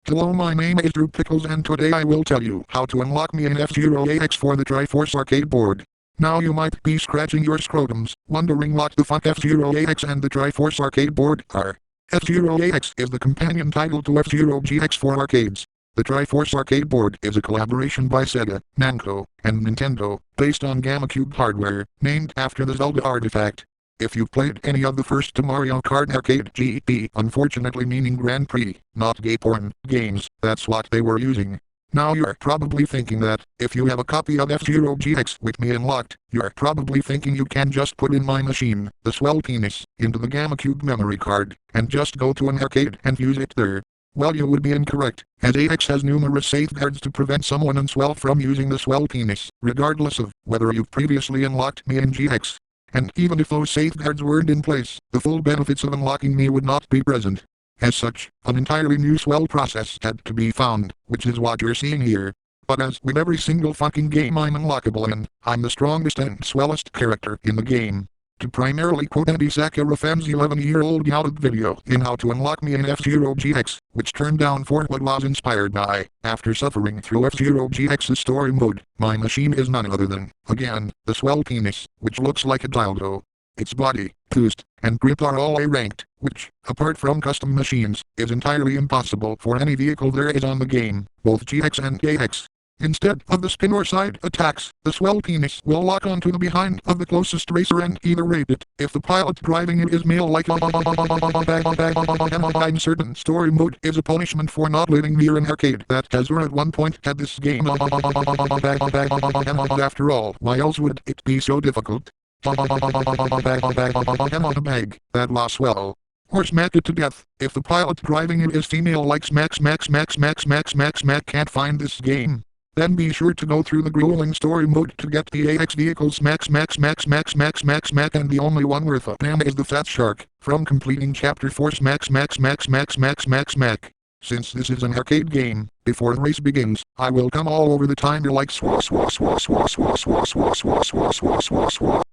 Hello, my name is Drew Pickles and today I will tell you how to unlock me an F-Zero AX for the Triforce arcade board. Now you might be scratching your scrotums, wondering what the fuck F-Zero AX and the Triforce arcade board are. F-Zero AX is the companion title to F-Zero GX for arcades. The Triforce arcade board is a collaboration by Sega, Namco, and Nintendo, based on GameCube hardware, named after the Zelda artifact. If you've played any of the first two Mario Kart Arcade GP, unfortunately meaning Grand Prix, not gay porn, games, that's what they were using. Now you're probably thinking that, if you have a copy of F-Zero GX with me unlocked, you're probably thinking you can just put in my machine, the swell penis, into the GameCube memory card, and just go to an arcade and use it there. Well, you would be incorrect, as AX has numerous safeguards to prevent someone in swell from using the swell penis, regardless of whether you've previously unlocked me in GX. And even if those safeguards weren't in place, the full benefits of unlocking me would not be present. As such, an entirely new swell process had to be found, which is what you're seeing here. But as with every single fucking game I'm unlockable in, I'm the strongest and swellest character in the game. To primarily quote Andy Sakurafan's 11-year-old YouTube video in How to Unlock Me in F-Zero GX, which turned down for what was inspired by, after suffering through F-Zero GX's story mode, my machine is none other than, again, the swell penis, which looks like a dildo. Its body, boost, and grip are all A-ranked, which, apart from custom machines, is entirely impossible for any vehicle there is on the game, both GX and AX. Instead of the spin or side attacks, the swell penis will lock onto the behind of the closest racer and either rape it, if the pilot driving it is male like certain story mode is a punishment for not living near an arcade that has at one point had this game. After all, why else would it be so difficult? That was swell. Or smack it to death, if the pilot driving it is female like smack can't find this game. Then be sure to go through the grueling story mode to get the AX vehicle smack and the only one worth a damn is the fat shark, from completing chapter 4 smack. Since this is an arcade game, before the race begins, I will come all over the timer like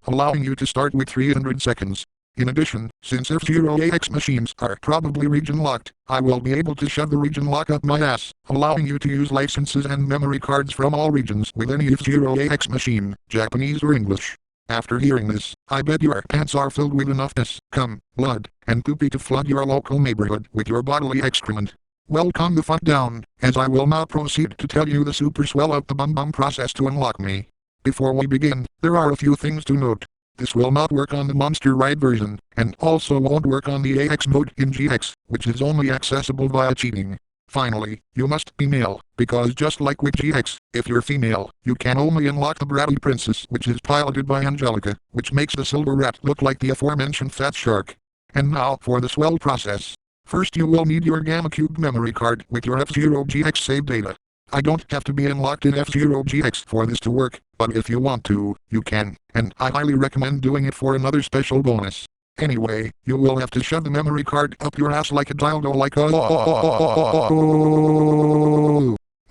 allowing you to start with 300 seconds. In addition, since F-Zero AX machines are probably region locked, I will be able to shove the region lock up my ass, allowing you to use licenses and memory cards from all regions with any F-Zero AX machine, Japanese or English. After hearing this, I bet your pants are filled with enough piss, cum, blood, and poopy to flood your local neighborhood with your bodily excrement. Well, calm the fuck down, as I will now proceed to tell you the super swell up the bum process to unlock me. Before we begin, there are a few things to note. This will not work on the Monster Ride version, and also won't work on the AX mode in GX, which is only accessible via cheating. Finally, you must be male, because just like with GX, if you're female, you can only unlock the Bratty Princess, which is piloted by Angelica, which makes the silver rat look like the aforementioned fat shark. And now for the swell process. First you will need your GameCube memory card with your F-Zero GX save data. I don't have to be unlocked in F-Zero GX for this to work, but if you want to, you can, and I highly recommend doing it for another special bonus. Anyway, you will have to shove the memory card up your ass like a dildo like a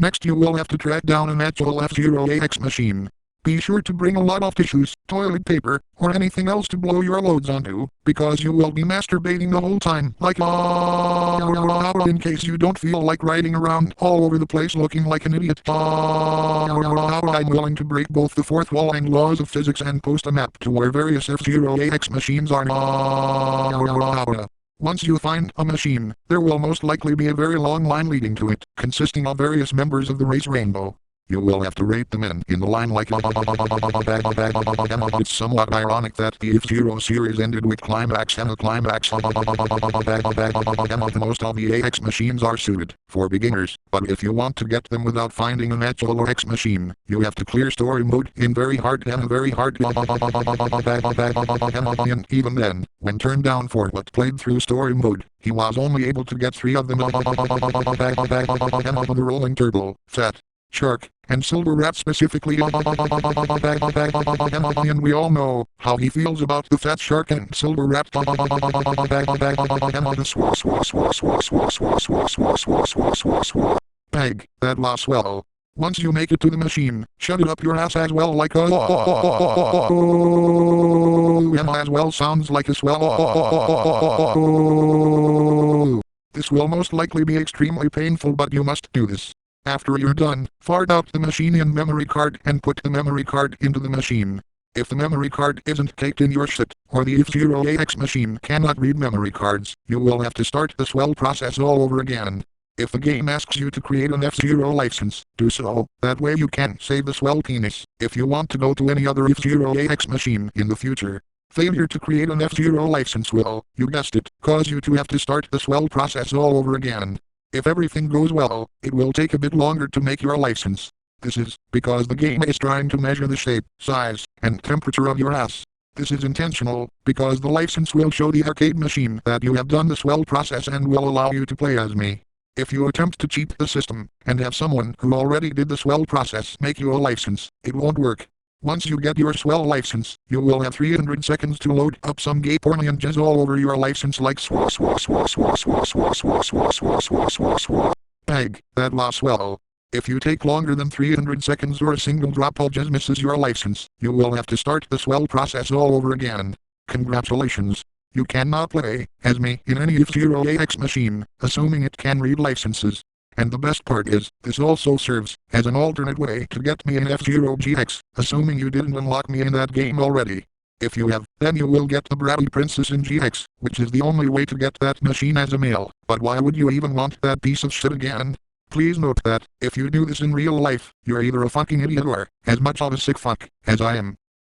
Next you will have to track down an actual F-Zero AX machine. Be sure to bring a lot of tissues, toilet paper, or anything else to blow your loads onto, because you will be masturbating the whole time, like in case you don't feel like riding around all over the place looking like an idiot. I'm willing to break both the fourth wall and laws of physics and post a map to where various F-Zero AX machines are. Once you find a machine, there will most likely be a very long line leading to it, consisting of various members of the race rainbow. You will have to rate them in the line like It's somewhat ironic that the F-Zero series ended with climax and a climax. Most of the AX machines are suited for beginners, but if you want to get them without finding an actual AX machine, you have to clear story mode in very hard and very hard. And even then, when turned down for what played through story mode, he was only able to get 3 of them. The rolling turtle, fat shark, and silver rat specifically, and we all know how he feels about the fat shark and silver rat. Bag, that was swell. Once you make it to the machine, shove it up your ass as well like a as well sounds like a swell. This will most likely be extremely painful, but you must do this. After you're done, fart out the machine and memory card and put the memory card into the machine. If the memory card isn't caked in your shit, or the F0AX machine cannot read memory cards, you will have to start the swell process all over again. If the game asks you to create an F0 license, do so, that way you can save the swell penis, if you want to go to any other F0AX machine in the future. Failure to create an F0 license will, you guessed it, cause you to have to start the swell process all over again. If everything goes well, it will take a bit longer to make your license. This is because the game is trying to measure the shape, size, and temperature of your ass. This is intentional, because the license will show the arcade machine that you have done the swell process and will allow you to play as me. If you attempt to cheat the system, and have someone who already did the swell process make you a license, it won't work. Once you get your swell license, you will have 300 seconds to load up some gay porn and jizz all over your license like swa swa swa swa swa swa swa swa swa swa swa swa. Bag, that was swell. If you take longer than 300 seconds or a single drop of jizz misses your license, you will have to start the swell process all over again. Congratulations. You can now play as me in any F0AX machine, assuming it can read licenses. And the best part is, this also serves as an alternate way to get me in F0GX, assuming you didn't unlock me in that game already. If you have, then you will get the bratty princess in GX, which is the only way to get that machine as a male. But why would you even want that piece of shit again? Please note that, if you do this in real life, you're either a fucking idiot or, as much of a sick fuck, as I am.